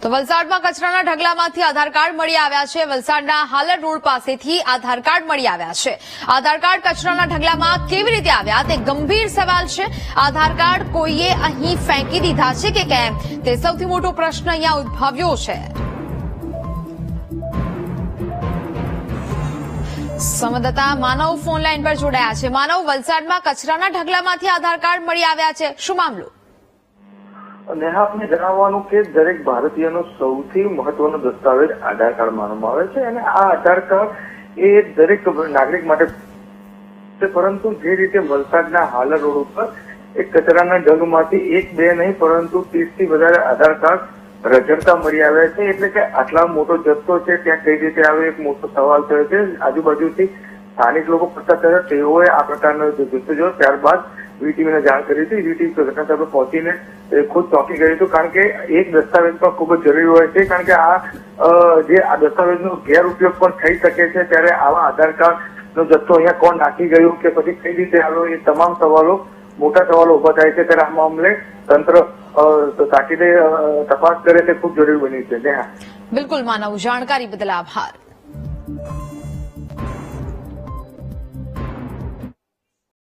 તો વલસાડમાં કચરાના ઢગલામાંથી આધાર કાર્ડ મળી આવ્યા છે। વલસાડના હાલર રોડ પાસેથી આધાર કાર્ડ મળી આવ્યા છે। આધાર કાર્ડ કચરાના ઢગલામાં કેવી રીતે આવ્યા તે ગંભીર સવાલ છે। આધાર કાર્ડ કોઈએ અહીં ફેંકી દીધા છે કે કેમ તે સૌથી મોટો પ્રશ્ન અહીંયા ઉદ્ભવ્યો છે। સંવાદદાતા માનવ ફોન લાઈન પર જોડાયા છે। માનવ, વલસાડમાં કચરાના ઢગલામાંથી આધાર કાર્ડ મળી આવ્યા છે, શું મામલો? નેહા, આપને જણાવવાનું કે દરેક ભારતીયનો સૌથી મહત્વનો દસ્તાવેજ આધાર કાર્ડ માનવામાં આવે છે અને આ આધાર કાર્ડ એ દરેક નાગરિક માટે, પરંતુ જે રીતે વલસાડના હાલર રોડ ઉપર એક કચરાના ઢગમાંથી એક બે નહીં પરંતુ 30 થી વધારે આધાર કાર્ડ રજડતા મળી આવ્યા છે, એટલે કે આટલા મોટો જથ્થો છે ત્યાં કઈ રીતે આવે એક મોટો સવાલ થયો છે। આજુબાજુથી સ્થાનિક લોકો પસાર થયા, તેઓએ આ પ્રકારનો જથ્થો જોયો, ત્યારબાદ વીટીવીને જાણ કરી હતી। વીટીવી ઘટના સ્થળે પહોંચીને ખુદ ચોંકી ગયું હતું, કારણ કે એક દસ્તાવેજ પણ ખૂબ જ જરૂરી હોય છે, કારણ કે આ દસ્તાવેજનો ગેરઉપયોગ પણ થઈ શકે છે। ત્યારે આવા આધાર કાર્ડનો જથ્થો અહીંયા કોણ નાખી ગયું કે પછી કઈ રીતે આવ્યો, એ તમામ સવાલો, મોટા સવાલો ઉભા થાય છે। ત્યારે આ મામલે તંત્ર તાકીદે તપાસ કરે તે ખૂબ જરૂરી બની છે। બિલકુલ માનવ, જાણકારી બદલ આભાર।